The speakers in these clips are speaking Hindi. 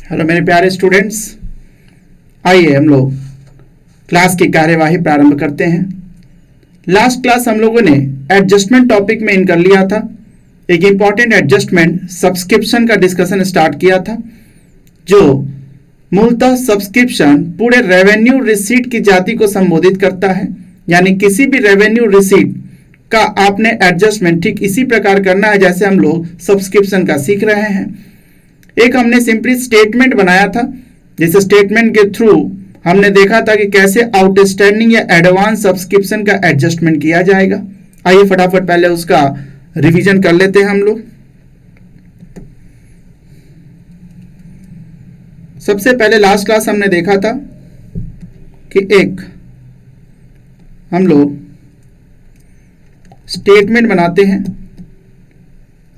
हेलो मेरे प्यारे स्टूडेंट्स, आइए हम लोग क्लास की कार्यवाही प्रारंभ करते हैं। लास्ट क्लास हम लोगों ने एडजस्टमेंट टॉपिक में इन कर लिया था। एक इंपॉर्टेंट एडजस्टमेंट सब्सक्रिप्शन का डिस्कशन स्टार्ट किया था, जो मूलतः सब्सक्रिप्शन पूरे रेवेन्यू रिसीट की जाति को संबोधित करता है। यानी किसी भी रेवेन्यू रिसीट का आपने एडजस्टमेंट ठीक इसी प्रकार करना है जैसे हम लोग सब्सक्रिप्शन का सीख रहे हैं। एक हमने सिंपली स्टेटमेंट बनाया था, जिस स्टेटमेंट के थ्रू हमने देखा था कि कैसे आउटस्टैंडिंग या एडवांस सब्सक्रिप्शन का एडजस्टमेंट किया जाएगा। आइए फटाफट पहले उसका रिवीजन कर लेते हैं हम लोग। सबसे पहले लास्ट क्लास हमने देखा था कि एक हम लोग स्टेटमेंट बनाते हैं,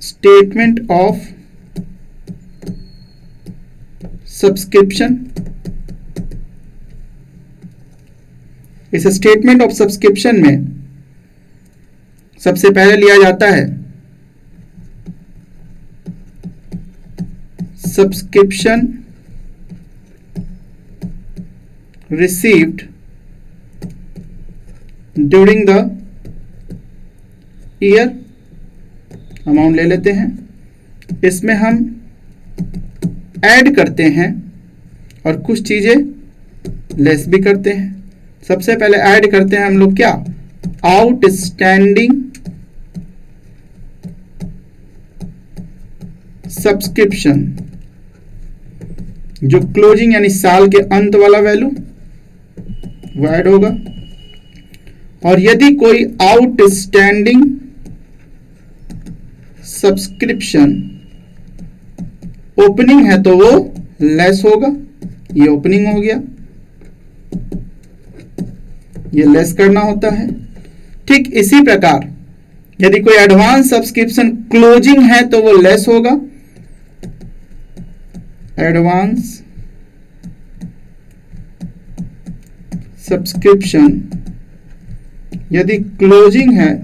स्टेटमेंट ऑफ सब्सक्रिप्शन। इस स्टेटमेंट ऑफ सब्सक्रिप्शन में सबसे पहले लिया जाता है subscription received during the year. Amount ले लेते हैं, इसमें हम ऐड करते हैं और कुछ चीजें लेस भी करते हैं। सबसे पहले ऐड करते हैं हम लोग क्या, आउटस्टैंडिंग सब्सक्रिप्शन, जो क्लोजिंग यानी साल के अंत वाला वैल्यू वो ऐड होगा। और यदि कोई आउटस्टैंडिंग सब्सक्रिप्शन ओपनिंग है तो वो लेस होगा। ये ओपनिंग हो गया, ये लेस करना होता है। ठीक इसी प्रकार यदि कोई एडवांस सब्सक्रिप्शन क्लोजिंग है तो वो लेस होगा। एडवांस सब्सक्रिप्शन यदि क्लोजिंग है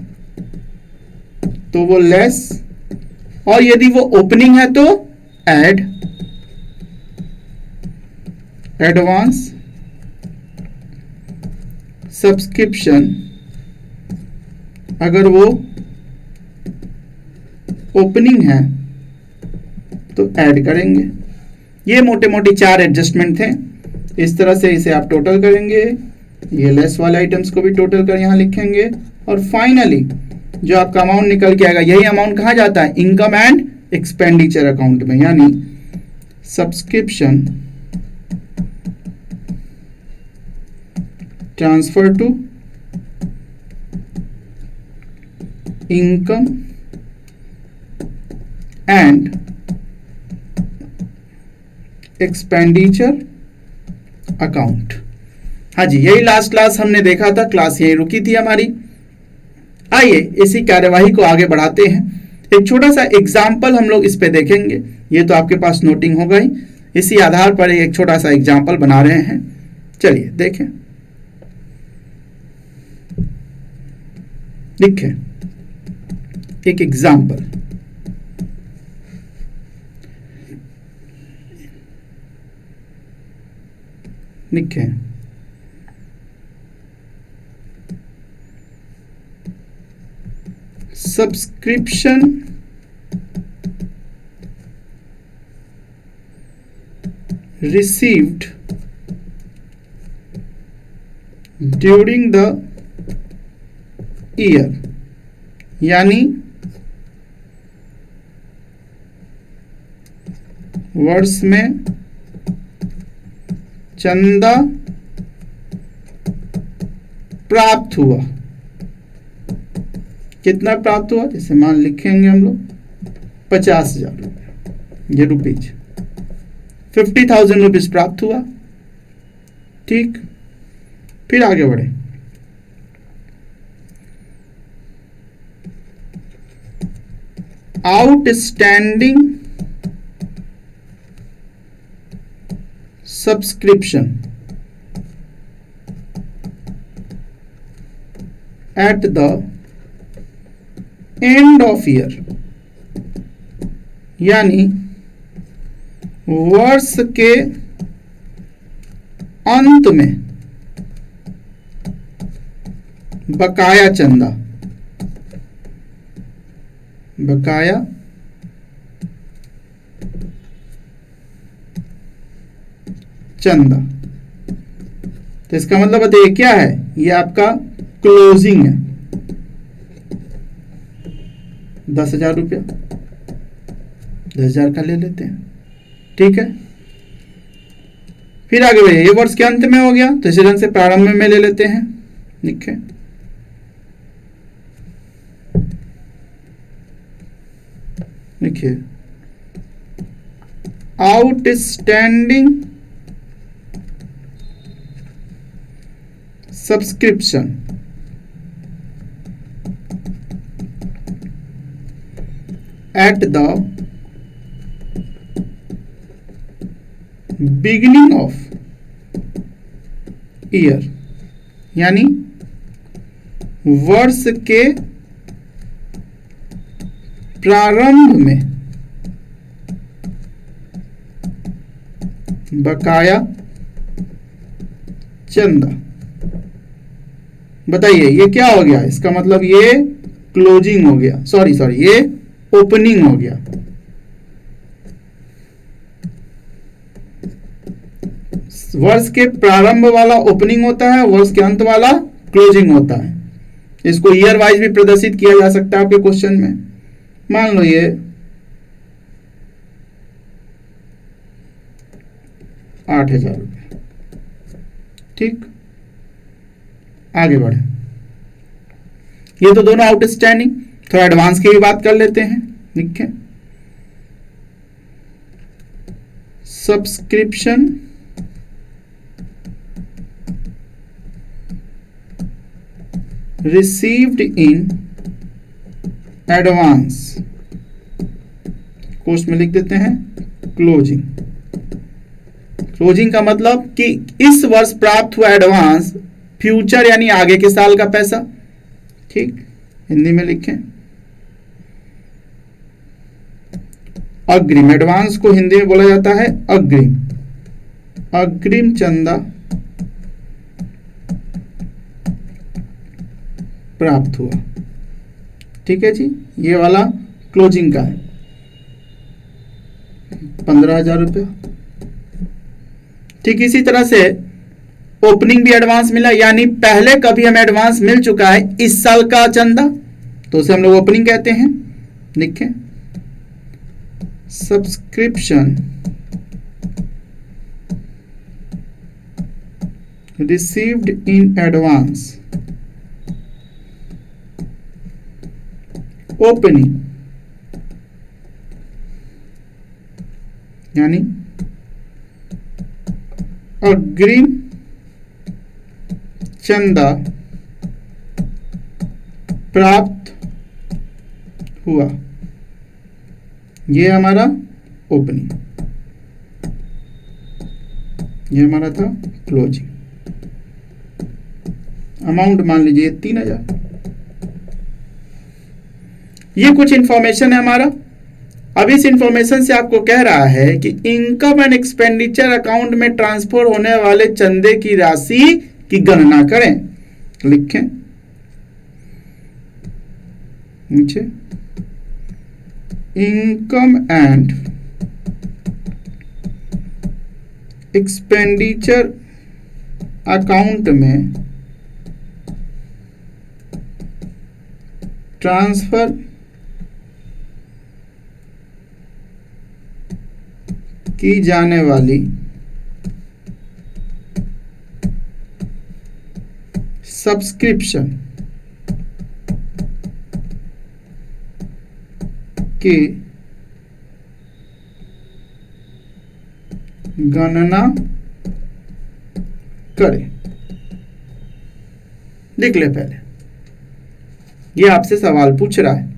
तो वो लेस, और यदि वो ओपनिंग है तो ऐड। एडवांस सब्सक्रिप्शन अगर वो ओपनिंग है तो ऐड करेंगे। ये मोटे मोटे 4 एडजस्टमेंट थे। इस तरह से इसे आप टोटल करेंगे, ये लेस वाले आइटम्स को भी टोटल कर यहां लिखेंगे, और फाइनली जो आपका अमाउंट निकल के आएगा, यही अमाउंट कहा जाता है इनकम एंड एक्सपेंडिचर अकाउंट में, यानी subscription transfer to income and expenditure account. हाँ जी, यही लास्ट क्लास हमने देखा था। क्लास यही रुकी थी हमारी। आइए इसी कार्यवाही को आगे बढ़ाते हैं। एक छोटा सा एग्जाम्पल हम लोग इस पे देखेंगे। ये तो आपके पास नोटिंग होगा ही, इसी आधार पर एक छोटा सा एग्जाम्पल बना रहे हैं। चलिए देखें, लिखें एक एग्जाम्पल। लिखें subscription received during the year, यानी वर्ष में चंदा प्राप्त हुआ। कितना प्राप्त हुआ, जैसे मान लिखेंगे हम लोग 50,000 रुपये, ये रुपीज 50,000 रुपीज प्राप्त हुआ। ठीक, फिर आगे बढ़े। Outstanding subscription at the end of year, यानी वर्ष के अंत में बकाया चंदा, बकाया चंदा। तो इसका मतलब बताइए क्या है, ये आपका क्लोजिंग है, 10,000 रुपया, 10,000 का ले लेते हैं, ठीक है। फिर आगे बढ़िए, ये वर्ष के अंत में हो गया तो इसी ढंग से प्रारंभ में ले लेते हैं, ठीक है। देखिए outstanding subscription at the beginning of year, यानी वर्ष के प्रारंभ में बकाया चंदा। बताइए ये क्या हो गया, इसका मतलब ये क्लोजिंग हो गया, सॉरी ये ओपनिंग हो गया। वर्ष के प्रारंभ वाला ओपनिंग होता है, वर्ष के अंत वाला क्लोजिंग होता है। इसको ईयर वाइज भी प्रदर्शित किया जा सकता है आपके क्वेश्चन में। मान लो ये 8,000 रुपये, ठीक। आगे बढ़े, ये तो दोनों आउटस्टैंडिंग, थोड़ा एडवांस की भी बात कर लेते हैं, ठीक है। सब्सक्रिप्शन रिसीव्ड इन एडवांस, कोष्ठ में लिख देते हैं क्लोजिंग। क्लोजिंग का मतलब कि इस वर्ष प्राप्त हुआ एडवांस, फ्यूचर यानी आगे के साल का पैसा, ठीक। हिंदी में लिखें अग्रिम, एडवांस को हिंदी में बोला जाता है अग्रिम, अग्रिम चंदा प्राप्त हुआ, ठीक है जी। ये वाला क्लोजिंग का है 15,000 रुपये, ठीक। इसी तरह से ओपनिंग भी एडवांस मिला, यानी पहले कभी हमें एडवांस मिल चुका है इस साल का चंदा, तो उसे हम लोग ओपनिंग कहते हैं, लिखें subscription received in advance opening, यानी अग्रिम चंदा प्राप्त हुआ, ये हमारा ओपनिंग, ये हमारा था क्लोजिंग। अमाउंट मान लीजिए 3,000। ये कुछ इंफॉर्मेशन है हमारा। अब इस इंफॉर्मेशन से आपको कह रहा है कि इनकम एंड एक्सपेंडिचर अकाउंट में ट्रांसफर होने वाले चंदे की राशि की गणना करें। लिखें नीचे इनकम एंड एक्सपेंडिचर अकाउंट में ट्रांसफर की जाने वाली सब्सक्रिप्शन की गणना करें। देख ले पहले, ये आपसे सवाल पूछ रहा है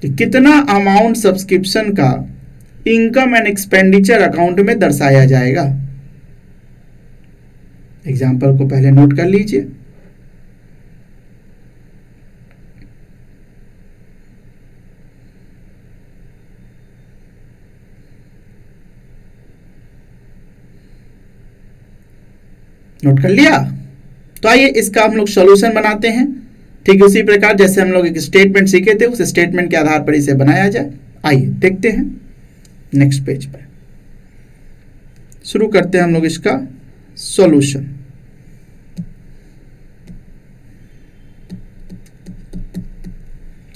कि कितना अमाउंट सब्सक्रिप्शन का इनकम एंड एक्सपेंडिचर अकाउंट में दर्शाया जाएगा। एग्जाम्पल को पहले नोट कर लीजिए। नोट कर लिया। तो आइए इसका हम लोग सॉल्यूशन बनाते हैं। ठीक उसी प्रकार जैसे हम लोग एक स्टेटमेंट सीखे थे, उस स्टेटमेंट के आधार पर इसे बनाया जाए। आइए देखते हैं नेक्स्ट पेज पे। शुरू करते हैं हम लोग इसका सॉल्यूशन।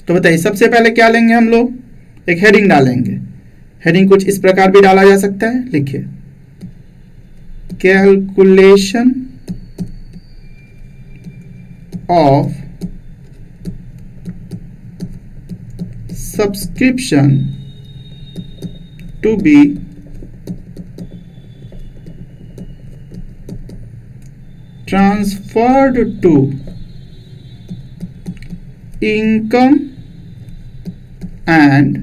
तो बताइए सबसे पहले क्या लेंगे हम लोग, एक हेडिंग डालेंगे। हेडिंग कुछ इस प्रकार भी डाला जा सकता है, लिखिए calculation of subscription to be transferred to income and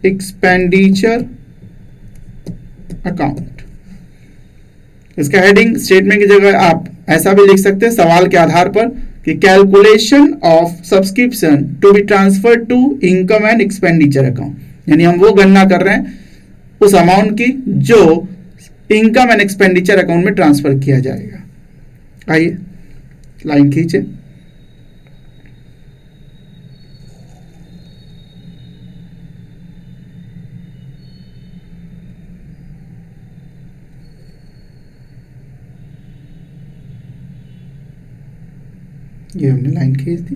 expenditure account। इसका हेडिंग स्टेटमेंट की जगह आप ऐसा भी लिख सकते हैं सवाल के आधार पर कि calculation of subscription to be transferred to income and expenditure account, यानी हम वो गणना कर रहे हैं उस अमाउंट की जो इनकम एंड एक्सपेंडिचर अकाउंट में ट्रांसफर किया जाएगा। आइए लाइन खींचे। ये हमने लाइन खींच दी।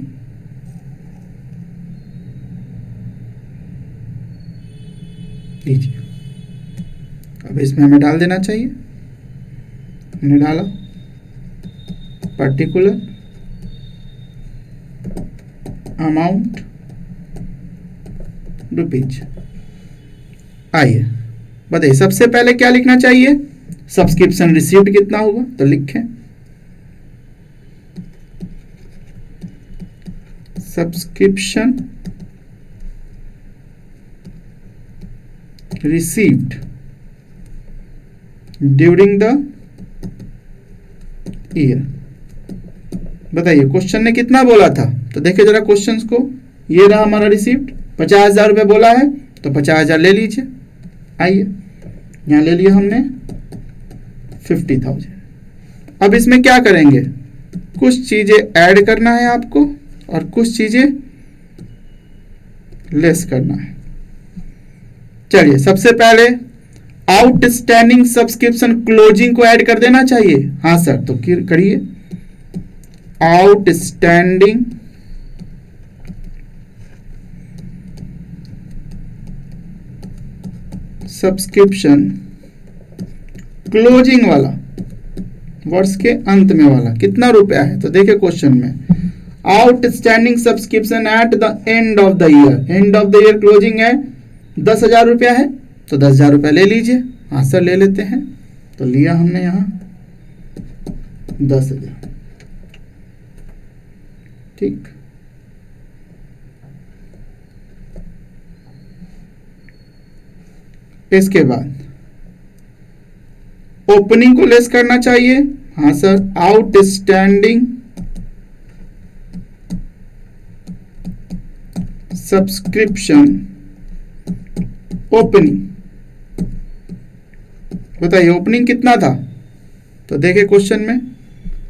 लीजिए, अब इसमें हमें डाल देना चाहिए। हमने डाला पर्टिकुलर अमाउंट रुपीज। आइए बताइए सबसे पहले क्या लिखना चाहिए, सब्सक्रिप्शन रिसीव्ड कितना होगा, तो लिखें subscription received during the year. बताइए क्वेश्चन ने कितना बोला था, तो देखिए जरा क्वेश्चन को। ये रहा हमारा रिसीव्ड, 50,000 रुपये बोला है तो 50,000 ले लीजिए। आइए यहां ले लिया हमने 50,000। अब इसमें क्या करेंगे, कुछ चीजें ऐड करना है आपको और कुछ चीजें लेस करना है। चलिए सबसे पहले आउटस्टैंडिंग सब्सक्रिप्शन क्लोजिंग को ऐड कर देना चाहिए। हाँ सर, तो करिए आउटस्टैंडिंग सब्सक्रिप्शन क्लोजिंग वाला, वर्ष के अंत में वाला कितना रुपया है, तो देखिए क्वेश्चन में outstanding subscription at the end of the year. End of the year closing है 10,000 रुपया है, तो 10,000 रुपया ले लीजिए। हाँ सर ले लेते हैं, तो लिया हमने यहां 10,000। ठीक, इसके बाद ओपनिंग को लेस करना चाहिए। हाँ सर, आउटस्टैंडिंग सब्सक्रिप्शन ओपनिंग। बताइए ओपनिंग कितना था, तो देखिए क्वेश्चन में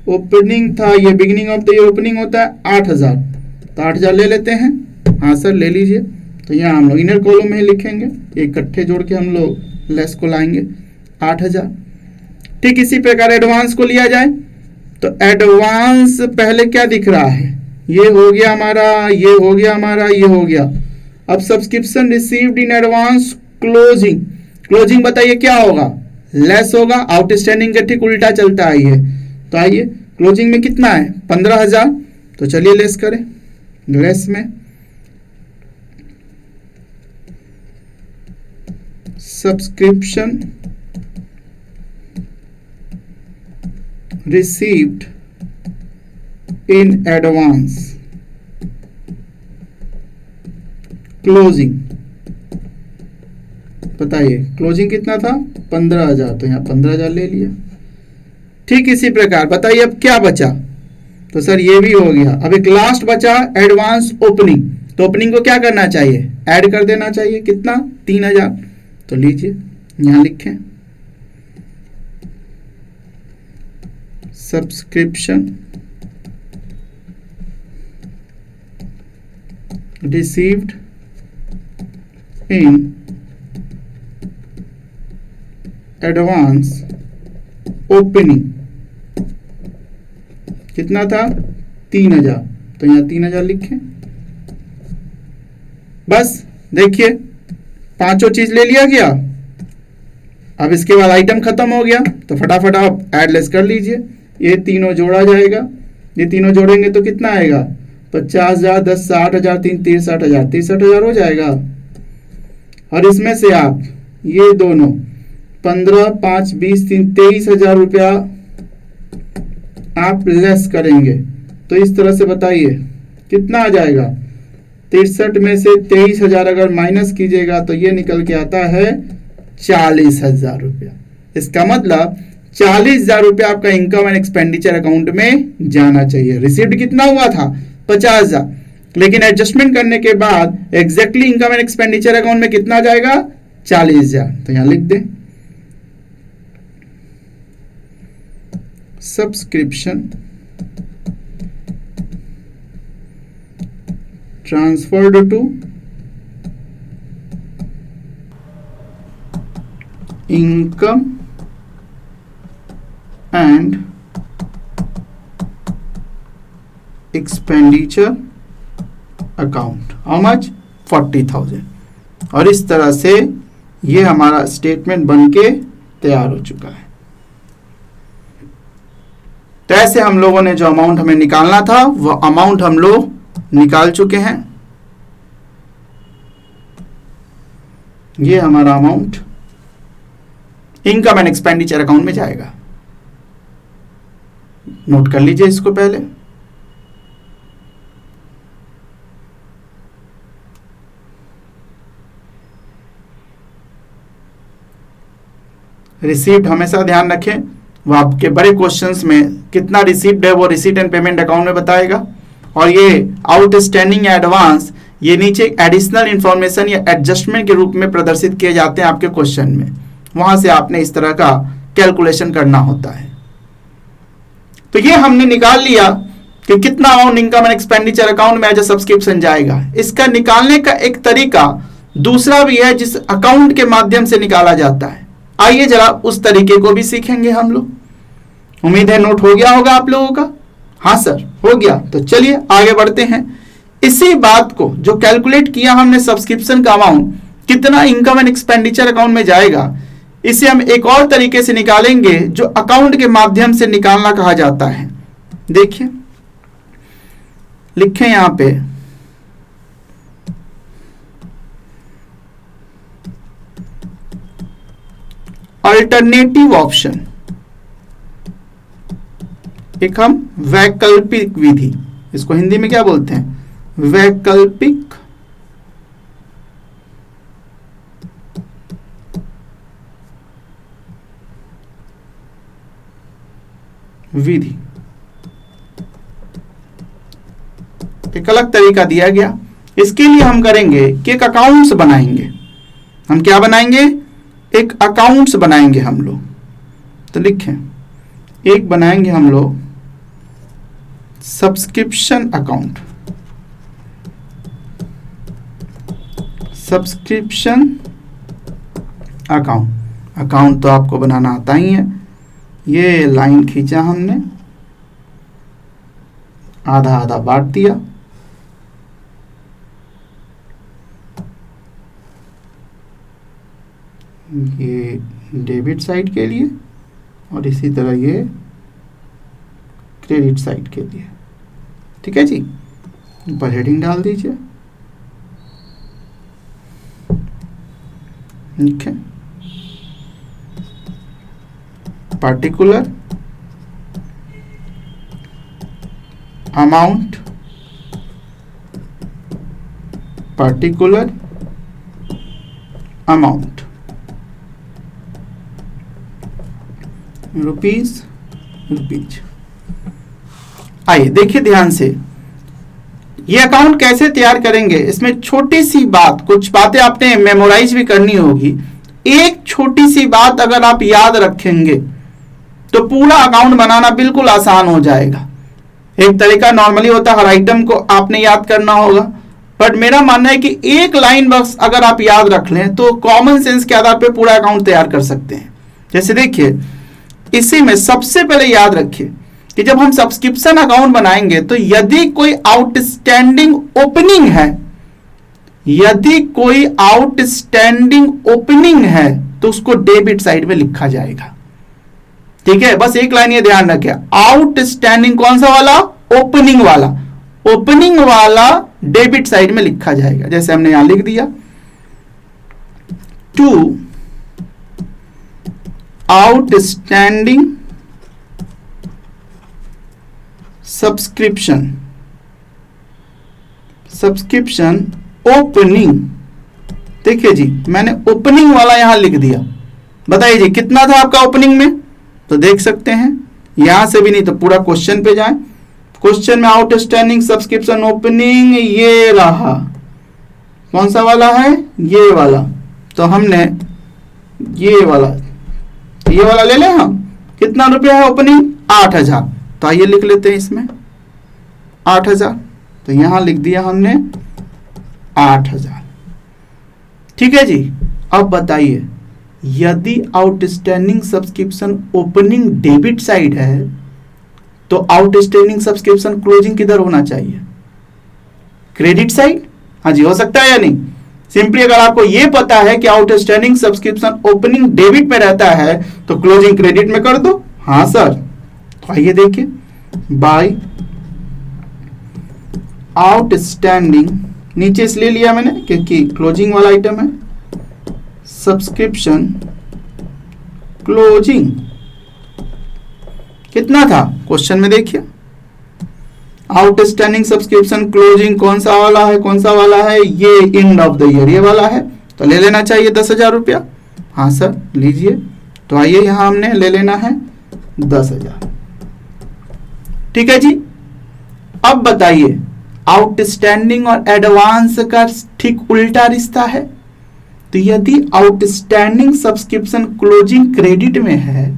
ओपनिंग था, ये beginning of the year opening होता है 8,000, तो 8,000 ले लेते हैं। हाँ सर ले लीजिए। तो यहाँ हम लोग इनर कॉलम में ही लिखेंगे, इकट्ठे जोड़ के हम लोग लेस को लाएंगे 8,000। ठीक इसी प्रकार एडवांस को लिया जाए, तो एडवांस पहले क्या दिख रहा है, ये हो गया हमारा, ये हो गया हमारा, ये हो गया। अब subscription received in advance closing. Closing बताइए क्या होगा, लेस होगा। आउटस्टैंडिंग के ठीक उल्टा चलता है ये। तो आइए क्लोजिंग में कितना है 15,000, तो चलिए लेस करें। लेस में subscription received in advance closing. बताइए क्लोजिंग कितना था 15,000, तो यहाँ 15,000 ले लिया। ठीक इसी प्रकार बताइए अब क्या बचा, तो सर ये भी हो गया। अब एक लास्ट बचा एडवांस ओपनिंग, तो ओपनिंग को क्या करना चाहिए, ऐड कर देना चाहिए। कितना 3,000, तो लीजिए यहाँ लिखें subscription received in advance opening कितना था 3000, तो यहाँ 3000 लिखें। बस देखिए पांचों चीज ले लिया गया। अब इसके बाद आइटम खत्म हो गया, तो फटाफट आप ऐड लेस कर लीजिए। ये तीनों जोड़ा जाएगा, ये तीनों जोड़ेंगे तो कितना आएगा 50,000, 10, 60,000, 3, 63,000, 63,000 हो जाएगा। और इसमें से आप ये दोनों 15, 5, 20, 3, 23,000 रुपया आप लेस करेंगे, तो इस तरह से बताइए कितना आ जाएगा। 63 में से 23,000 अगर माइनस कीजिएगा तो ये निकल के आता है 40,000 रुपया। इसका मतलब 40,000 रुपया आपका इनकम एंड एक्सपेंडिचर अकाउंट में जाना चाहिए। रिसीव्ड कितना हुआ था 50,000, लेकिन एडजस्टमेंट करने के बाद exactly income and expenditure account में कितना जाएगा 40,000। तो यहां लिख दें subscription transferred to income and expenditure account. How much 40,000। और इस तरह से ये हमारा स्टेटमेंट बनके तैयार हो चुका है। तो ऐसे हम लोगों ने जो अमाउंट हमें निकालना था वो अमाउंट हम लोग निकाल चुके हैं। ये हमारा amount income and expenditure account में जाएगा। नोट कर लीजिए इसको पहले। रिसीप्ट हमेशा ध्यान रखें, वो आपके बड़े क्वेश्चंस में कितना रिसीप्ट है वो रिसीट एंड पेमेंट अकाउंट में बताएगा। और ये आउटस्टैंडिंग एडवांस ये नीचे एडिशनल इंफॉर्मेशन या एडजस्टमेंट के रूप में प्रदर्शित किए जाते हैं आपके क्वेश्चन में। वहां से आपने इस तरह का कैलकुलेशन करना होता है। तो ये हमने निकाल लिया कि कितना amount income and expenditure account में एज ए सब्सक्रिप्शन जाएगा। इसका निकालने का एक तरीका दूसरा भी है जिस अकाउंट के माध्यम से निकाला जाता है। आइए जरा उस तरीके को भी सीखेंगे हम लोग। उम्मीद है नोट हो गया होगा आप लोगों का। हाँ सर हो गया। तो चलिए आगे बढ़ते हैं। इसी बात को जो कैलकुलेट किया हमने सब्सक्रिप्शन का अमाउंट कितना इनकम एंड एक्सपेंडिचर अकाउंट में जाएगा, इसे हम एक और तरीके से निकालेंगे जो अकाउंट के माध्यम से निकालना कहा जाता है। देखिए लिखें यहां पे अल्टरनेटिव ऑप्शन, एक हम वैकल्पिक विधि, इसको हिंदी में क्या बोलते हैं वैकल्पिक विधि, एक अलग तरीका दिया गया। इसके लिए हम करेंगे कि एक अकाउंट्स बनाएंगे। हम क्या बनाएंगे एक अकाउंट्स बनाएंगे हम लोग। तो लिखें एक बनाएंगे हम लोग subscription account. Subscription account, account तो आपको बनाना आता ही है। ये लाइन खींचा हमने, आधा आधा बांट दिया। ये डेबिट साइड के लिए और इसी तरह ये क्रेडिट साइड के लिए। ठीक है जी, ऊपर हेडिंग डाल दीजिए। ठीक है, particular amount, particular amount rupees. आइए देखिए ध्यान से ये अकाउंट कैसे तैयार करेंगे। इसमें छोटी सी बात, कुछ बातें आपने मेमोराइज भी करनी होगी। एक छोटी सी बात अगर आप याद रखेंगे तो पूरा अकाउंट बनाना बिल्कुल आसान हो जाएगा। एक तरीका नॉर्मली होता है हर आइटम को आपने याद करना होगा, बट मेरा मानना है कि एक लाइन बस अगर आप याद रख लें तो कॉमन सेंस के आधार पर पूरा अकाउंट तैयार कर सकते हैं। जैसे देखिए, इसी में सबसे पहले याद रखिए कि जब हम सब्सक्रिप्शन अकाउंट बनाएंगे तो यदि कोई आउटस्टैंडिंग ओपनिंग है, यदि कोई आउटस्टैंडिंग ओपनिंग है तो उसको डेबिट साइड में लिखा जाएगा। ठीक है, बस एक लाइन ये ध्यान रखें, आउटस्टैंडिंग कौन सा वाला? ओपनिंग वाला। ओपनिंग वाला डेबिट साइड में लिखा जाएगा। जैसे हमने यहां लिख दिया, टू आउटस्टैंडिंग सब्सक्रिप्शन ओपनिंग। देखिए जी, मैंने ओपनिंग वाला यहां लिख दिया। बताइए जी कितना था आपका ओपनिंग में? तो देख सकते हैं यहां से भी नहीं तो पूरा क्वेश्चन पे जाएं। क्वेश्चन में आउटस्टैंडिंग सब्सक्रिप्शन ओपनिंग ये रहा। कौन सा वाला है? ये वाला। तो हमने ये वाला ले लें हम। कितना रुपया है ओपनिंग? 8,000। तो आइए लिख लेते हैं इसमें 8,000। तो यहां लिख दिया हमने 8,000। ठीक है जी। अब बताइए, यदि outstanding subscription opening debit side है तो आउटस्टैंडिंग सब्सक्रिप्शन क्लोजिंग किधर होना चाहिए? Credit side. हाँ जी, हो सकता है या नहीं? सिंपली अगर आपको यह पता है कि आउटस्टैंडिंग सब्सक्रिप्शन ओपनिंग डेबिट में रहता है तो क्लोजिंग क्रेडिट में कर दो। हाँ सर। तो आइए देखिए, बाय आउटस्टैंडिंग, नीचे इसलिए लिया मैंने क्योंकि क्लोजिंग वाला आइटम है, सब्सक्रिप्शन क्लोजिंग कितना था क्वेश्चन में? देखिए, आउटस्टैंडिंग सब्सक्रिप्शन क्लोजिंग कौन सा वाला है? ये एंड ऑफ द ईयर ये वाला है, तो ले लेना चाहिए 10,000 रुपया। हाँ सर, लीजिए। तो आइए यहां हमने ले लेना है 10,000। ठीक है जी। अब बताइए, आउटस्टैंडिंग और एडवांस का ठीक उल्टा रिश्ता है। तो यदि आउटस्टैंडिंग सब्सक्रिप्शन क्लोजिंग क्रेडिट में है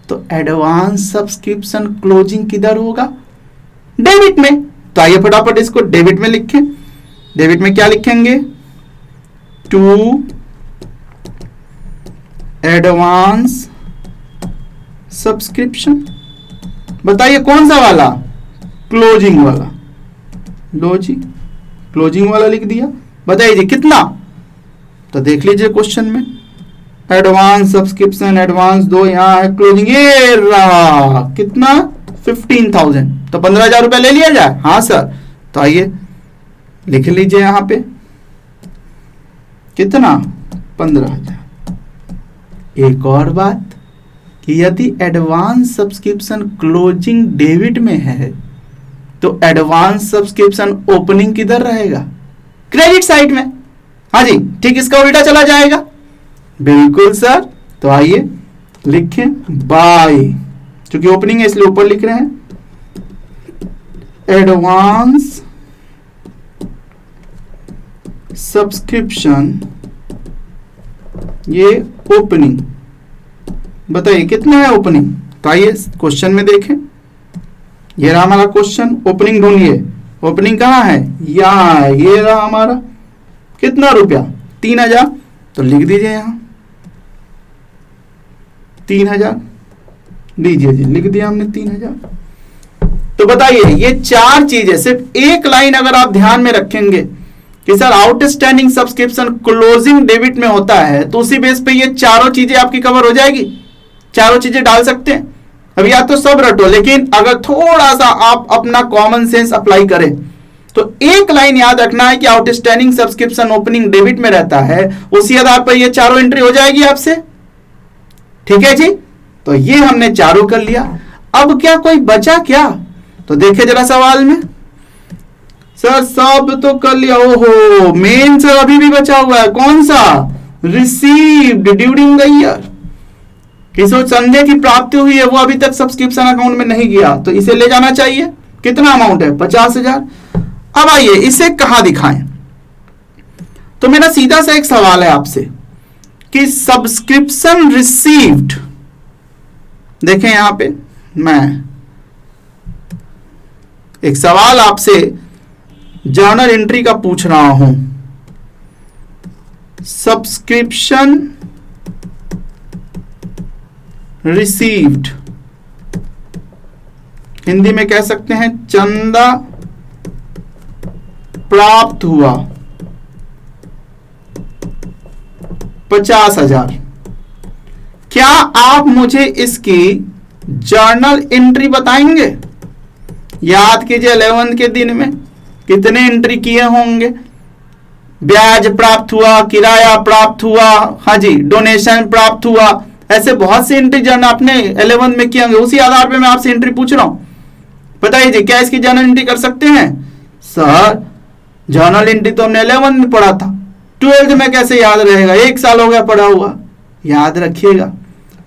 तो एडवांस सब्सक्रिप्शन क्लोजिंग किधर होगा? डेबिट में। तो आइए फटाफट इसको डेबिट में लिखें। डेबिट में क्या लिखेंगे? To advance subscription. बताइए कौन सा वाला? क्लोजिंग वाला। क्लोजिंग वाला लिख दिया। बताइए जी कितना? तो देख लीजिए क्वेश्चन में, एडवांस सब्सक्रिप्शन एडवांस 2 यहां है, क्लोजिंग ये रहा। कितना? 15,000। तो 15,000 रुपया ले लिया जाए। हाँ सर। तो आइए लिख लीजिए यहां पे कितना? 15,000। एक और बात कि यदि एडवांस सब्सक्रिप्शन क्लोजिंग डेबिट में है तो एडवांस सब्सक्रिप्शन ओपनिंग किधर रहेगा? क्रेडिट साइड में। हाँ जी, ठीक इसका उल्टा चला जाएगा। बिल्कुल सर। तो आइए लिखें बाय, क्योंकि ओपनिंग है इसलिए ऊपर लिख रहे हैं, एडवांस सब्सक्रिप्शन ये ओपनिंग। बताइए कितना है ओपनिंग? तो आइए क्वेश्चन में देखें, ये रहा हमारा क्वेश्चन। ओपनिंग ढूंढिए। ओपनिंग कहां है? यहां है। ये रहा हमारा। कितना रुपया? 3,000। तो लिख दीजिए यहां 3,000। लीजिए जी, लिख दिया हमने 3,000। तो बताइए, ये 4 चीजें सिर्फ एक लाइन अगर आप ध्यान में रखेंगे कि sir outstanding subscription closing debit में होता है, तो उसी बेस पे ये चारों चीजें आपकी कवर हो जाएगी। चारों चीजें डाल सकते हैं। अब या तो सब रटो, लेकिन अगर थोड़ा सा आप अपना कॉमन सेंस अप्लाई करें तो एक लाइन याद रखना है कि आउटस्टैंडिंग सब्सक्रिप्शन ओपनिंग डेबिट में रहता है, उसी आधार पर ये चारों एंट्री हो जाएगी आपसे। ठीक है जी। तो ये हमने चारों कर लिया। अब क्या कोई बचा क्या? तो देखिए जरा सवाल में, सर सब तो कर लिया। ओहो, मेन सर अभी भी बचा हुआ है। कौन सा? Received during the year. किसी संदेह की प्राप्ति हुई है, वो अभी तक सब्सक्रिप्शन अकाउंट में नहीं गया, तो इसे ले जाना चाहिए। कितना अमाउंट है? 50,000। अब आइए इसे कहां दिखाएं? तो मेरा सीधा सा एक सवाल है आपसे कि सब्सक्रिप्शन रिसीव्ड देखें यहां पे मैं एक सवाल आपसे जर्नल एंट्री का पूछ रहा हूं। सब्सक्रिप्शन रिसीव्ड, हिंदी में कह सकते हैं चंदा प्राप्त हुआ 50,000। क्या आप मुझे इसकी जर्नल एंट्री बताएंगे? याद कीजिए 11th के दिन में कितने एंट्री किए होंगे। ब्याज प्राप्त हुआ, किराया प्राप्त हुआ, हाँ जी, डोनेशन प्राप्त हुआ, ऐसे बहुत सी एंट्री जर्नल आपने 11th में किए होंगे। उसी आधार पे मैं आपसे एंट्री पूछ रहा हूं। बताइए जी, क्या इसकी जर्नल एंट्री कर सकते हैं? सर जर्नल एंट्री तो हमने 11th में पढ़ा था, 12th में कैसे याद रहेगा? 1 साल हो गया पढ़ा हुआ। याद रखिएगा,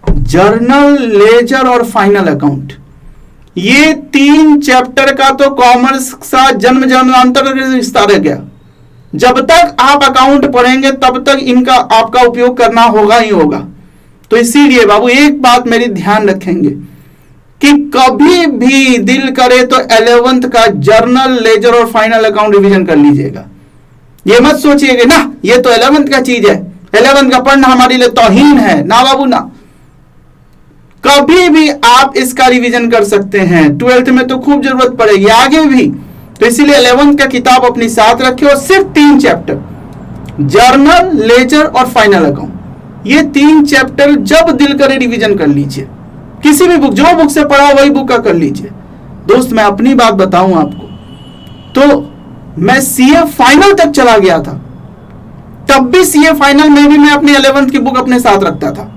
जर्नल, लेजर और फाइनल अकाउंट, ये 3 चैप्टर का तो कॉमर्स का जन्म जन्मांतर रिश्ता रह गया। जब तक आप अकाउंट पढ़ेंगे तब तक इनका आपका उपयोग करना होगा ही होगा। तो इसीलिए बाबू एक बात मेरी ध्यान रखेंगे कि कभी भी दिल करे तो 11th का जर्नल, लेजर और फाइनल अकाउंट रिवीजन कर लीजिएगा। ये मत सोचिएगा ना ये तो 11th का चीज है, 11th का पढ़ना हमारे लिए तौहीन है, ना बाबू ना। कभी भी आप इसका रिवीजन कर सकते हैं। 12th में तो खूब जरूरत पड़ेगी, आगे भी। तो इसीलिए 11th का किताब अपनी साथ रखिए और सिर्फ 3 चैप्टर, जर्नल, लेजर और फाइनल अकाउंट, ये 3 चैप्टर जब दिल करे रिवीजन कर लीजिए। किसी भी बुक, जो बुक से पढ़ा वही बुक का कर लीजिए। दोस्त मैं अपनी बात बताऊं आपको, तो मैं सीए फाइनल तक चला गया था, तब भी सीए फाइनल में भी मैं अपनी 11th की बुक अपने साथ रखता था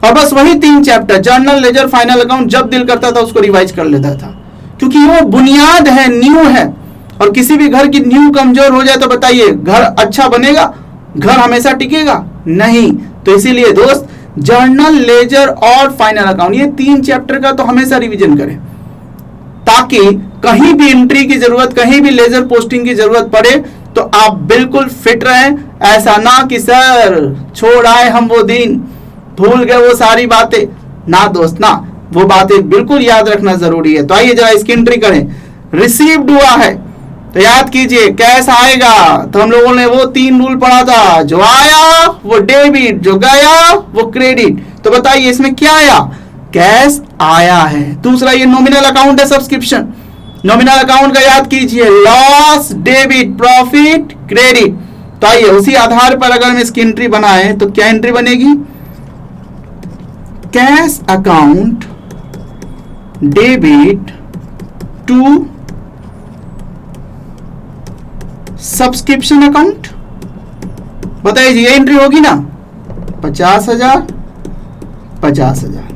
और बस वही 3 chapter, journal, ledger, final account, जब दिल करता था उसको रिवाइज कर लेता था, क्योंकि वो बुनियाद है, न्यू है। और किसी भी घर की न्यू कमजोर हो जाए तो बताइए घर अच्छा बनेगा? घर हमेशा टिकेगा? नहीं। तो इसीलिए दोस्त जर्नल, लेजर और फाइनल अकाउंट, ये 3 चैप्टर का तो हमेशा रिवीजन करें, ताकि कहीं भी एंट्री की जरूरत, कहीं भी लेजर पोस्टिंग की जरूरत पड़े तो आप बिल्कुल फिट रहें। ऐसा ना कि सर छोड़ आए हम वो दिन, भूल गए वो सारी बातें, ना दोस्त ना, वो बातें बिल्कुल याद रखना जरूरी है। तो आइए जरा इसकी एंट्री करें। रिसीव्ड हुआ है तो याद कीजिए कैश आएगा, तो हम लोगों ने वो 3 रूल पढ़ा था, जो आया वो डेबिट, जो गया वो क्रेडिट। तो बताइए इसमें क्या आया? कैश आया है। दूसरा ये नॉमिनल अकाउंट है, सब्सक्रिप्शन। नॉमिनल अकाउंट का याद कीजिए लॉस, डेबिट, प्रॉफिट, क्रेडिट। तो आइए उसी आधार पर अगर हम इसकी एंट्री बनाए तो क्या एंट्री बनेगी? Cash account debit to subscription account. बताइए जी, ये एंट्री होगी ना? 50,000, 50,000।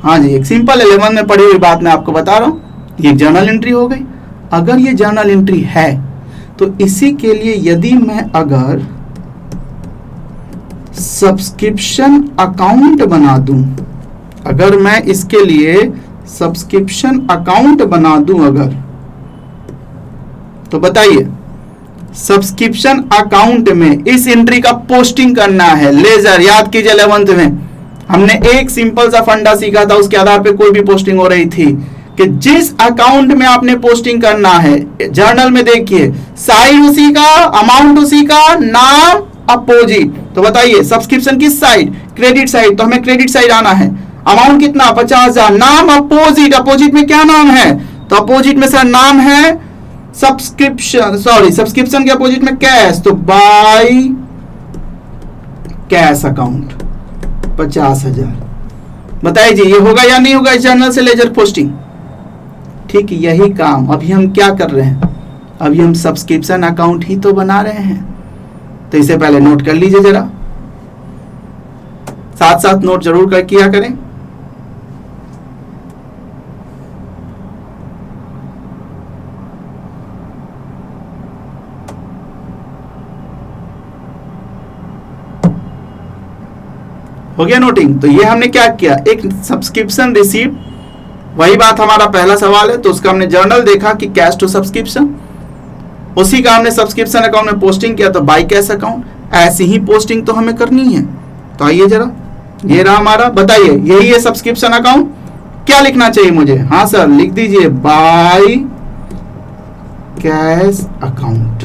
हाँ जी, एक सिंपल 11 में पढ़ी हुई बात मैं आपको बता रहा हूं, ये जर्नल एंट्री हो गई। अगर ये जर्नल एंट्री है तो इसी के लिए यदि मैं अगर सब्सक्रिप्शन अकाउंट बना दूं, अगर मैं इसके लिए सब्सक्रिप्शन अकाउंट बना दूं अगर, तो बताइए सब्सक्रिप्शन अकाउंट में इस एंट्री का पोस्टिंग करना है। लेजर, याद कीजिए 11th में हमने एक सिंपल सा फंडा सीखा था, उसके आधार पे कोई भी पोस्टिंग हो रही थी कि जिस अकाउंट में आपने पोस्टिंग करना है, जर्नल में देखिए साइड उसी का, अमाउंट उसी का, नाम अपोजिट। तो बताइए सब्सक्रिप्शन किस साइड? क्रेडिट साइड, तो हमें क्रेडिट साइड आना है। अमाउंट कितना? 50,000। नाम अपोजिट, अपोजिट में क्या नाम है? तो अपोजिट में सर नाम है सब्सक्रिप्शन, सॉरी सब्सक्रिप्शन के अपोजिट में कैश, तो बाय कैश अकाउंट 50,000। बताइए जी ये होगा या नहीं होगा इस जर्नल से लेजर पोस्टिंग? ठीक यही काम अभी हम क्या कर रहे हैं, अभी हम सब्सक्रिप्शन अकाउंट ही तो बना रहे हैं। तो इसे पहले नोट कर लीजिए जरा, साथ साथ नोट जरूर कर किया करें। हो गया नोटिंग? तो ये हमने क्या किया, एक सब्सक्रिप्शन रिसीव्ड, वही बात हमारा पहला सवाल है, तो उसका हमने जर्नल देखा कि कैश टू सब्सक्रिप्शन, उसी का हमने सब्सक्रिप्शन अकाउंट में पोस्टिंग किया तो बाय कैश अकाउंट। ऐसी ही पोस्टिंग तो हमें करनी है। तो आइए जरा ये रहा हमारा, बताइए यही है सब्सक्रिप्शन अकाउंट। क्या लिखना चाहिए मुझे? हाँ सर लिख दीजिए बाय कैश अकाउंट,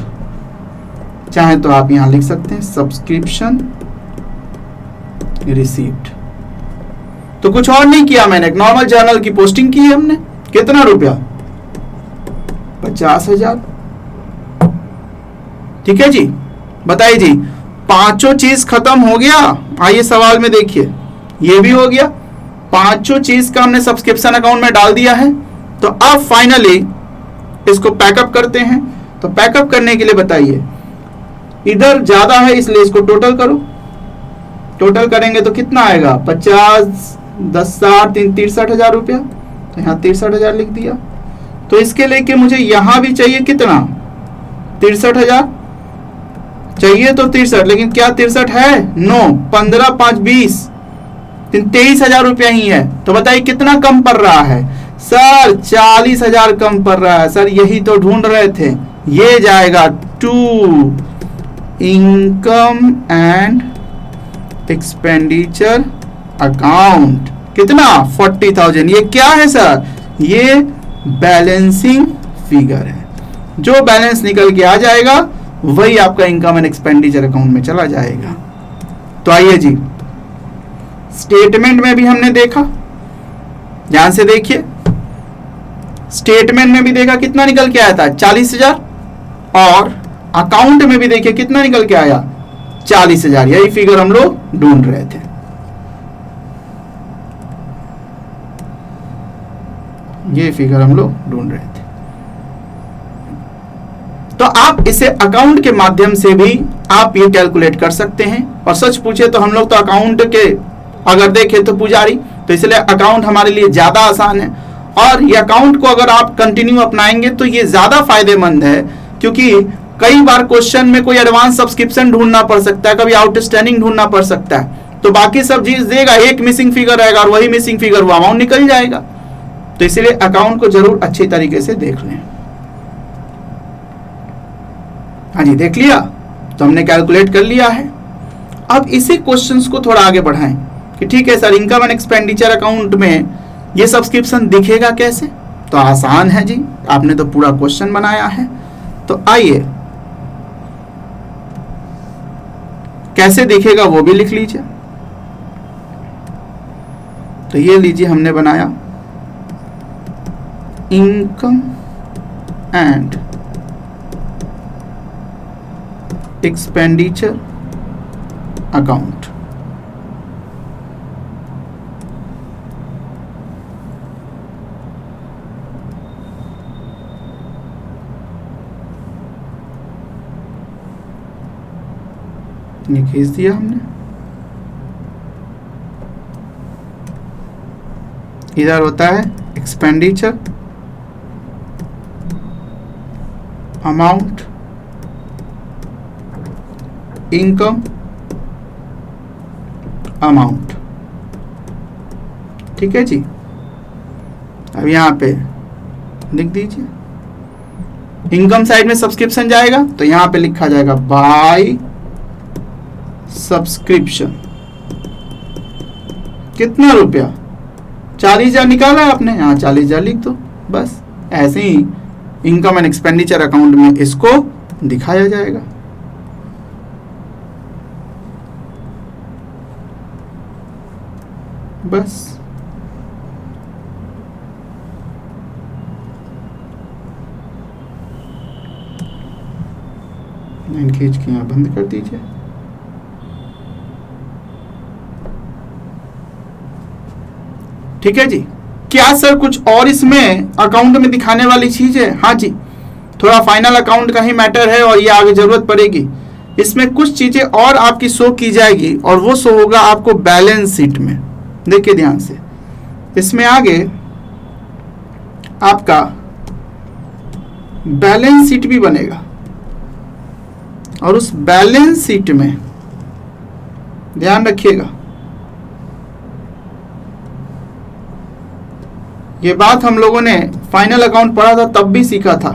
चाहे तो आप यहां लिख सकते हैं सब्सक्रिप्शन रिसीव्ड। तो कुछ और नहीं किया मैंने, एक नॉर्मल जर्नल की पोस्टिंग की है हमने। कितना रुपया? 50,000। ठीक है जी, बताइए जी, पांचों चीज खत्म हो गया। आइए सवाल में देखिए, ये भी हो गया, पांचों चीज का हमने सब्सक्रिप्शन अकाउंट में डाल दिया है। तो अब फाइनली इसको पैकअप करते हैं। तो पैकअप करने के लिए बताइए, इधर ज्यादा है इसलिए इसको टोटल करो। टोटल करेंगे तो कितना आएगा? 50, 10, 60, 63,000 रुपया। तो यहाँ 63,000 लिख दिया। तो इसके लेके मुझे यहां भी चाहिए कितना? 63,000 चाहिए। तो 63, लेकिन क्या 63 है? नो, 15, 5, 20, 23,000 रुपया ही है। तो बताइए कितना कम पड़ रहा है? सर 40,000 कम पड़ रहा है। सर यही तो ढूंढ रहे थे। ये जाएगा to income and expenditure account. कितना? 40,000। ये क्या है सर? ये बैलेंसिंग फिगर है। जो बैलेंस निकल के आ जाएगा वही आपका इनकम एंड एक्सपेंडिचर अकाउंट में चला जाएगा। तो आइए जी, स्टेटमेंट में भी हमने देखा, ध्यान से देखिए, स्टेटमेंट में भी देखा कितना निकल के आया था? 40,000। और अकाउंट में भी देखिए कितना निकल के आया? 40,000। यही फिगर हम लोग ढूंढ रहे थे। ये फिगर हम लोग ढूंढ रहे थे। तो आप इसे अकाउंट के माध्यम से भी आप ये कैलकुलेट कर सकते हैं। और सच पूछे तो हम लोग तो अकाउंट के अगर देखें तो पुजारी, तो इसलिए अकाउंट हमारे लिए ज्यादा आसान है। और ये अकाउंट को अगर आप कंटिन्यू अपनाएंगे तो ये ज्यादा फायदेमंद है, क्योंकि कई बार क्वेश्चन में कोई एडवांस सब्सक्रिप्शन ढूंढना पड़ सकता है, कभी आउटस्टैंडिंग ढूंढना पड़ सकता है। तो बाकी सब चीज देगा, एक मिसिंग फिगर रहेगा और वही मिसिंग फिगर वो अमाउंट निकल जाएगा। तो इसलिए अकाउंट को जरूर अच्छी तरीके से देख लें। हाँ जी, देख लिया। तो हमने कैलकुलेट कर लिया है। अब इसी क्वेश्चंस को थोड़ा आगे बढ़ाएं कि ठीक है sir, income and expenditure account में ये सब्सक्रिप्शन दिखेगा कैसे? तो आसान है जी, आपने तो पूरा क्वेश्चन बनाया है। तो आइए कैसे दिखेगा वो भी लिख लीजिए। तो ये लीजिए, हमने बनाया इनकम एंड एक्सपेंडिचर अकाउंट। ये खींच दिया हमने। इधर होता है एक्सपेंडिचर अमाउंट, इनकम अमाउंट। ठीक है जी। अब यहां पे लिख दीजिए, इनकम साइड में सब्सक्रिप्शन जाएगा तो यहां पे लिखा जाएगा बाय सब्सक्रिप्शन। कितना रुपया? 40,000 निकाला है आपने, यहाँ 40,000 लिख दो। बस ऐसे ही इनकम एंड एक्सपेंडिचर अकाउंट में इसको दिखाया जाएगा। बस लाइन खींच के यहाँ बंद कर दीजिए। ठीक है जी। क्या सर कुछ और इसमें अकाउंट में दिखाने वाली चीज है? हाँ जी, थोड़ा फाइनल अकाउंट का ही मैटर है और ये आगे जरूरत पड़ेगी। इसमें कुछ चीजें और आपकी शो की जाएगी और वो शो होगा आपको बैलेंस शीट में। देखिए ध्यान से, इसमें आगे आपका बैलेंस शीट भी बनेगा और उस बैलेंस शीट में ध्यान रखिएगा, ये बात हम लोगों ने फाइनल अकाउंट पढ़ा था तब भी सीखा था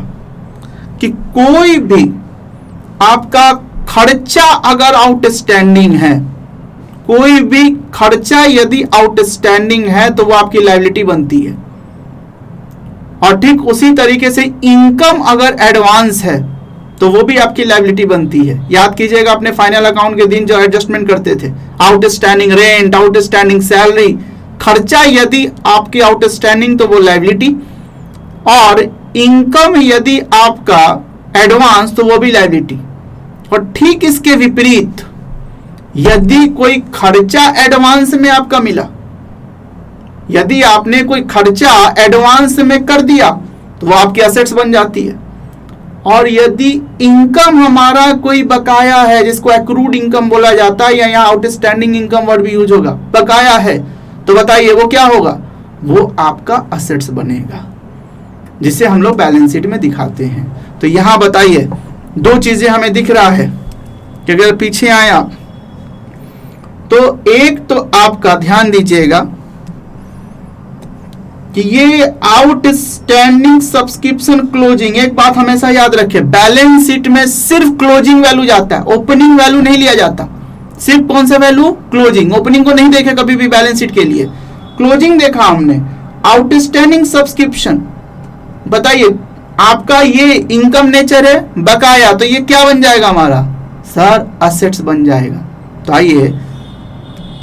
कि कोई भी आपका खर्चा अगर आउटस्टैंडिंग है, कोई भी खर्चा यदि आउटस्टैंडिंग है तो वो आपकी लायबिलिटी बनती है। और ठीक उसी तरीके से इनकम अगर एडवांस है तो वो भी आपकी लायबिलिटी बनती है। याद कीजिएगा अपने फाइनल अकाउंट के दिन जो एडजस्टमेंट करते थे, आउटस्टैंडिंग रेंट, आउटस्टैंडिंग सैलरी, खर्चा यदि आपकी आउटस्टैंडिंग तो वो लायबिलिटी, और इनकम यदि आपका एडवांस तो वो भी लायबिलिटी। और ठीक इसके विपरीत यदि कोई खर्चा एडवांस में आपका मिला, यदि आपने कोई खर्चा एडवांस में कर दिया तो वो आपकी एसेट्स बन जाती है। और यदि इनकम हमारा कोई बकाया है, जिसको एक्रूड इनकम बोला जाता है, या यहाँ आउटस्टैंडिंग इनकम वर्ड भी यूज होगा, बकाया है, तो बताइए वो क्या होगा? वो आपका एसेट्स बनेगा, जिसे हम लोग बैलेंस शीट में दिखाते हैं। तो यहां बताइए दो चीजें हमें दिख रहा है कि अगर पीछे आए आप तो एक तो आपका ध्यान दीजिएगा कि ये आउटस्टैंडिंग सब्सक्रिप्शन क्लोजिंग, एक बात हमेशा याद रखें, बैलेंस शीट में सिर्फ क्लोजिंग वैल्यू जाता है, ओपनिंग वैल्यू नहीं लिया जाता। सिर्फ कौन सा वैल्यू? क्लोजिंग। ओपनिंग को नहीं देखे कभी भी बैलेंस शीट के लिए, क्लोजिंग देखा हमने। आउटस्टैंडिंग सब्सक्रिप्शन, बताइए आपका ये इनकम नेचर है, बकाया, तो ये क्या बन जाएगा हमारा? सर असेट्स बन जाएगा। तो आइए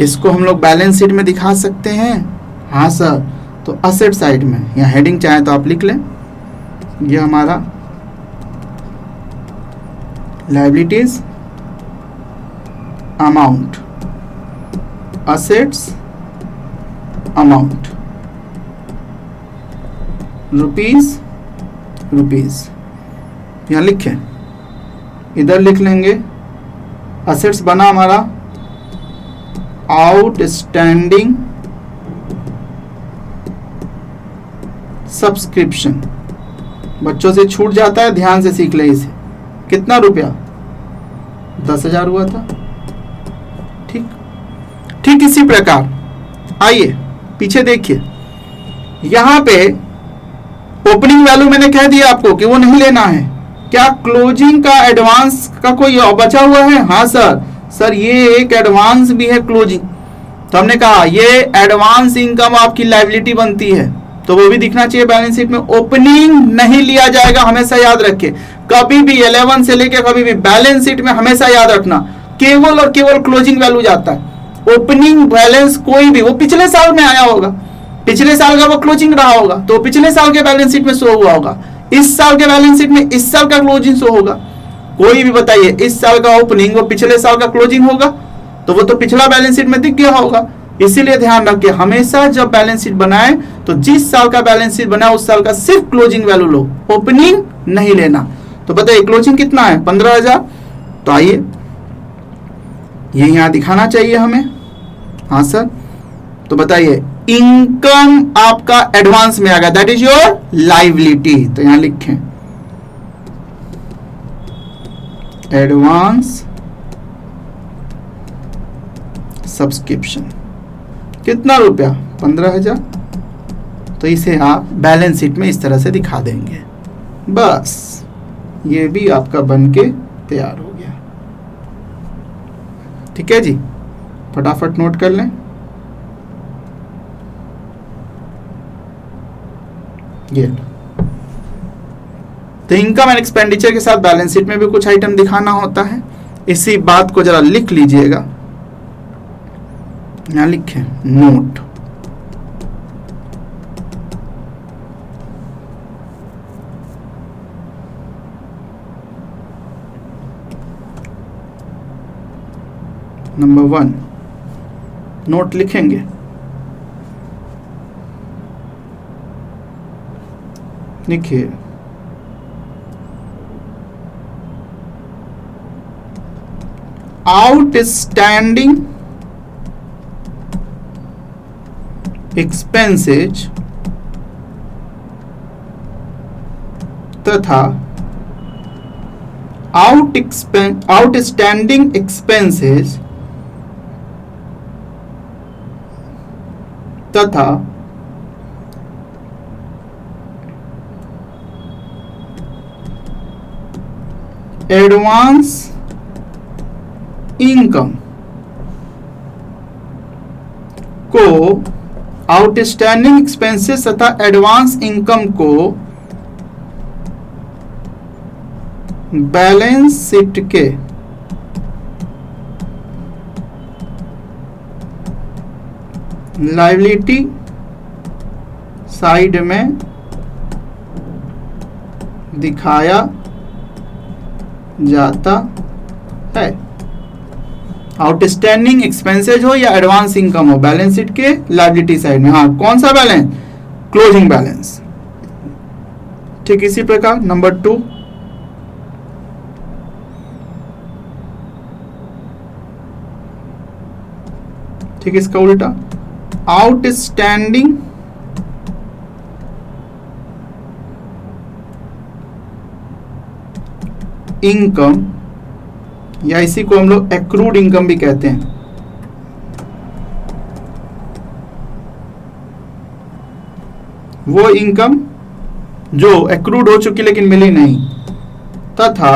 इसको हम लोग बैलेंस शीट में दिखा सकते हैं। हाँ सर, तो असेट साइड में यहाँ हेडिंग चाहे तो आप लिख लें, ये हमारा liabilities amount, assets amount, rupees यहाँ लिखें, इधर लिख लेंगे असेट्स बना हमारा आउटस्टैंडिंग सब्सक्रिप्शन। बच्चों से छूट जाता है, ध्यान से सीख ले इसे। कितना रुपया? 10,000 हुआ था। ठीक इसी प्रकार आइए पीछे देखिए, यहां पे ओपनिंग वैल्यू मैंने कह दिया आपको कि वो नहीं लेना है। क्या क्लोजिंग का एडवांस का कोई बचा हुआ है? हाँ सर ये एक एडवांस भी है क्लोजिंग, तो हमने कहा ये एडवांस इनकम आपकी लायबिलिटी बनती है, तो वो भी दिखना चाहिए बैलेंस शीट में। ओपनिंग नहीं लिया जाएगा, हमेशा याद रखें, कभी भी 11 से लेकर कभी भी बैलेंस शीट में हमेशा याद रखना केवल और केवल क्लोजिंग वैल्यू जाता है। ओपनिंग बैलेंस कोई भी, वो पिछले साल में आया होगा, पिछले साल का वो क्लोजिंग रहा होगा, तो पिछले साल के बैलेंस शीट में शो हुआ होगा। इस साल के बैलेंस शीट में इस साल का क्लोजिंग शो होगा। कोई भी बताइए, इस साल का ओपनिंग वो पिछले साल का क्लोजिंग होगा, तो वो तो पिछला बैलेंस शीट में दिख गया होगा। इसीलिए ध्यान रखिए, हमेशा जब बैलेंस शीट बनाए तो जिस साल का बैलेंस शीट बना उस साल का सिर्फ क्लोजिंग वैल्यू लो, ओपनिंग नहीं लेना। तो बताइए क्लोजिंग कितना है? 15,000। तो आइए ये यहां दिखाना चाहिए हमें। हाँ सर, तो बताइए इनकम आपका एडवांस में आ गया, दैट इज योर लायबिलिटी। तो यहां लिखें एडवांस सब्सक्रिप्शन। कितना रुपया? 15,000। तो इसे आप बैलेंस शीट में इस तरह से दिखा देंगे, बस ये भी आपका बन के तैयार हो गया। ठीक है जी, फटाफट नोट कर लें। ये तो इनकम एंड एक्सपेंडिचर के साथ बैलेंस शीट में भी कुछ आइटम दिखाना होता है, इसी बात को जरा लिख लीजिएगा। यहां लिखें नोट, नंबर 1 नोट लिखेंगे, लिखिए आउटस्टैंडिंग एक्सपेंसेज तथा आउटस्टैंडिंग एक्सपेंसेज तथा एडवांस इनकम को आउटस्टैंडिंग एक्सपेंसेस तथा एडवांस इनकम को बैलेंस शीट के लायबिलिटी साइड में दिखाया जाता है। आउटस्टैंडिंग एक्सपेंसेज हो या एडवांस इनकम हो, बैलेंस शीट के लायबिलिटी साइड में। हाँ, कौन सा बैलेंस? Closing balance. ठीक इसी प्रकार नंबर 2, ठीक इसका उल्टा, आउटस्टैंडिंग इनकम, या इसी को हम लोग एक्रूड इनकम भी कहते हैं। वो इनकम जो एक्रूड हो चुकी लेकिन मिली नहीं, तथा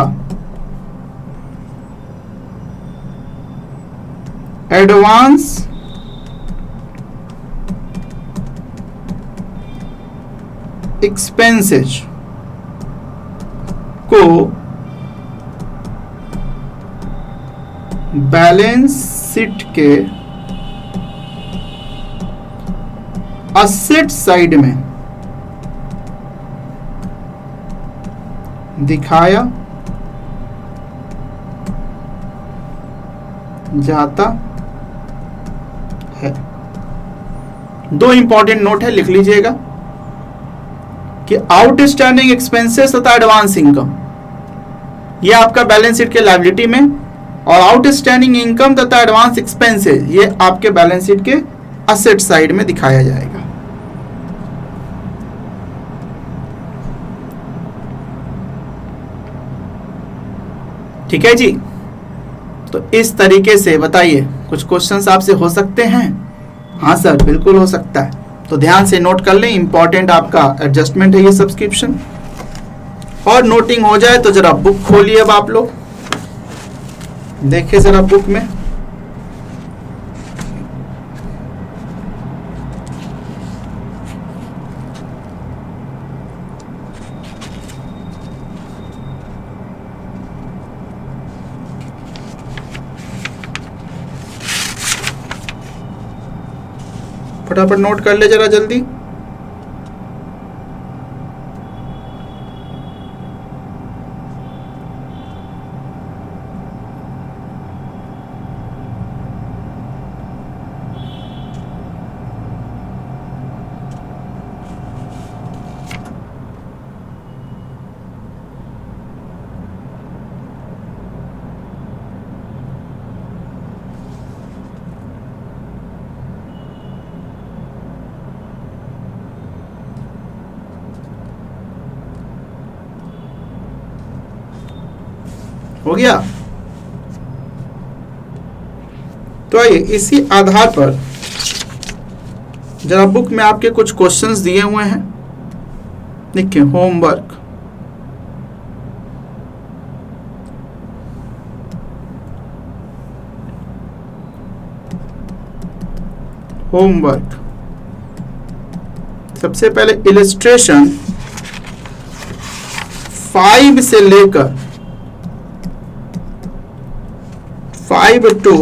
एडवांस एक्सपेंसेज को बैलेंस शीट के असेट साइड में दिखाया जाता है। 2 इंपॉर्टेंट नोट है, लिख लीजिएगा कि आउटस्टैंडिंग एक्सपेंसेस तथा एडवांस इनकम, ये आपका बैलेंस शीट के लायबिलिटी में, और आउटस्टैंडिंग इनकम तथा एडवांस एक्सपेंसेस ये आपके बैलेंस शीट के असेट साइड में दिखाया जाएगा। ठीक है जी। तो इस तरीके से बताइए, कुछ क्वेश्चंस आपसे हो सकते हैं? हाँ सर, बिल्कुल हो सकता है। तो ध्यान से नोट कर लें, इंपॉर्टेंट आपका एडजस्टमेंट है ये सब्सक्रिप्शन। और नोटिंग हो जाए तो जरा बुक खोलिए। अब आप लोग देखिए जरा बुक में, फटाफट नोट कर ले जरा जल्दी। हो गया? तो आइए इसी आधार पर जरा बुक में आपके कुछ क्वेश्चंस दिए हुए हैं, देखिए। होमवर्क, होमवर्क सबसे पहले इलस्ट्रेशन 5 से लेकर 5 to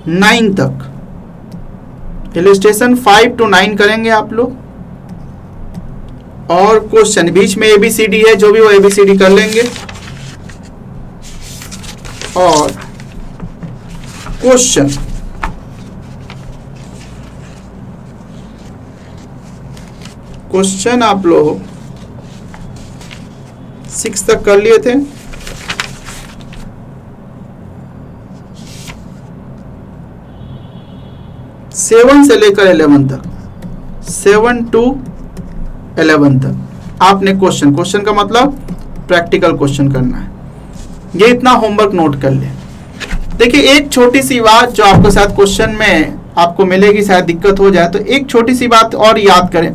9 तक, इलस्ट्रेशन 5 to 9 करेंगे आप लोग। और क्वेश्चन बीच में ABCD है, जो भी वो ABCD कर लेंगे। और क्वेश्चन आप लोग 6 तक कर लिए थे। 7 से लेकर 11 तक, 7 to 11 तक आपने क्वेश्चन का मतलब प्रैक्टिकल क्वेश्चन करना है। ये इतना होमवर्क नोट कर ले। देखिए एक छोटी सी बात जो आपके साथ क्वेश्चन में आपको मिलेगी, शायद दिक्कत हो जाए, तो एक छोटी सी बात और याद करें,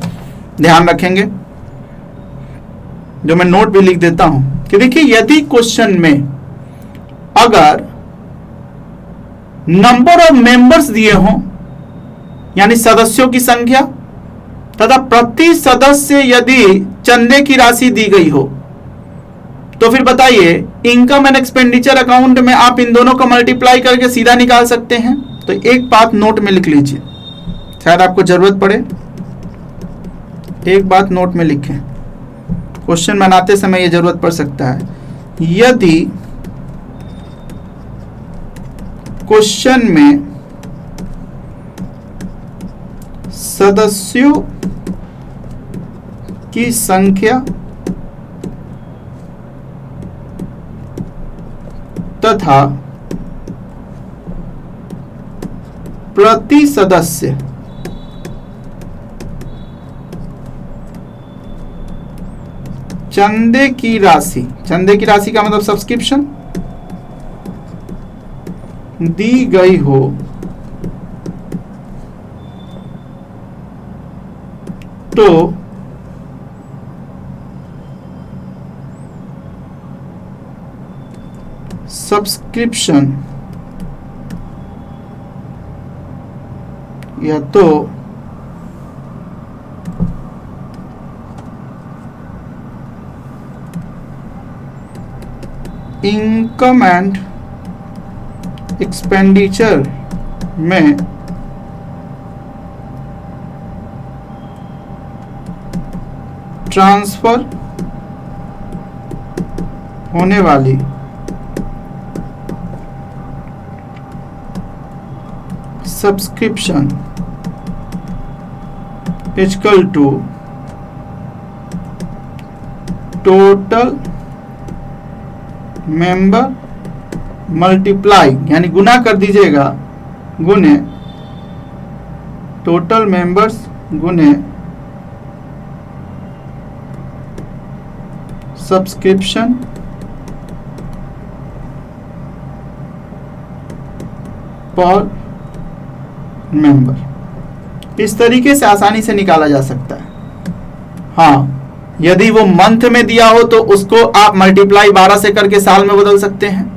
ध्यान रखेंगे। जो मैं नोट भी लिख देता हूं कि देखिए, यदि क्वेश्चन में अगर नंबर ऑफ मेंबर्स दिए हों, यानी सदस्यों की संख्या, तथा प्रति सदस्य यदि चंदे की राशि दी गई हो, तो फिर बताइए इनकम एंड एक्सपेंडिचर अकाउंट में आप इन दोनों को मल्टीप्लाई करके सीधा निकाल सकते हैं। तो एक बात नोट में लिख लीजिए, शायद आपको जरूरत पड़े, एक बात नोट में लिखें, क्वेश्चन बनाते समय यह जरूरत पड़ सकता है। यदि क्वेश्चन में सदस्यों की संख्या तथा प्रति सदस्य चंदे की राशि, चंदे की राशि का मतलब सब्सक्रिप्शन, दी गई हो तो सब्सक्रिप्शन या तो इनकम एंड एक्सपेंडिचर में ट्रांसफर होने वाली subscription equal to total member multiply, यानी गुना कर दीजिएगा, गुने टोटल मेंबर्स गुने सब्सक्रिप्शन पर मेंबर। इस तरीके से आसानी से निकाला जा सकता है। हाँ, यदि वो मंथ में दिया हो तो उसको आप मल्टीप्लाई 12 से करके साल में बदल सकते हैं।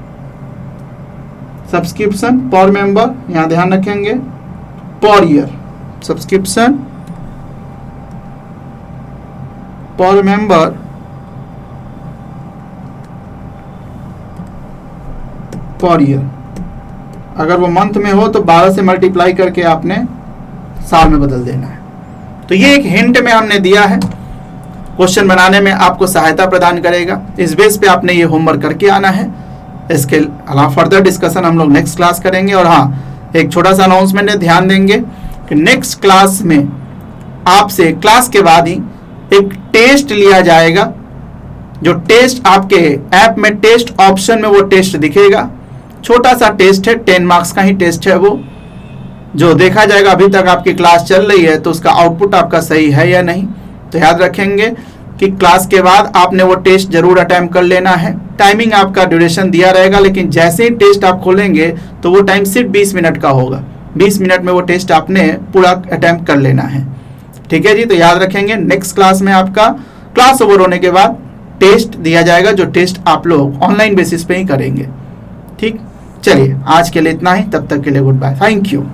सब्सक्रिप्शन पर मेंबर, यहां ध्यान रखेंगे, पर ईयर, सब्सक्रिप्शन पर मेंबर पर ईयर। अगर वो मंथ में हो तो 12 से मल्टीप्लाई करके आपने साल में बदल देना है। तो ये एक हिंट में हमने दिया है, क्वेश्चन बनाने में आपको सहायता प्रदान करेगा। इस बेस पे आपने ये होमवर्क करके आना है। इसके अलावा फर्दर डिस्कशन हम लोग नेक्स्ट क्लास करेंगे। और हाँ, एक छोटा सा अनाउंसमेंट है, ध्यान देंगे कि नेक्स्ट क्लास में आपसे क्लास के बाद ही एक टेस्ट लिया जाएगा। जो टेस्ट आपके ऐप में टेस्ट ऑप्शन में वो टेस्ट दिखेगा, छोटा सा टेस्ट है, 10 मार्क्स का ही टेस्ट है वो, जो देखा जाएगा अभी तक आपकी क्लास चल रही है तो उसका आउटपुट आपका सही है या नहीं। तो याद रखेंगे कि क्लास के बाद आपने वो टेस्ट जरूर अटेम्प्ट कर लेना है। टाइमिंग आपका ड्यूरेशन दिया रहेगा, लेकिन जैसे ही टेस्ट आप खोलेंगे तो वो टाइम सिर्फ 20 मिनट का होगा। 20 मिनट में वो टेस्ट आपने पूरा अटेम्प्ट कर लेना है। ठीक है जी, तो याद रखेंगे नेक्स्ट क्लास में आपका क्लास ओवर होने के बाद टेस्ट दिया जाएगा, जो टेस्ट आप लोग ऑनलाइन बेसिस पे ही करेंगे। ठीक, चलिए आज के लिए इतना ही, तब तक के लिए गुड बाय, थैंक यू।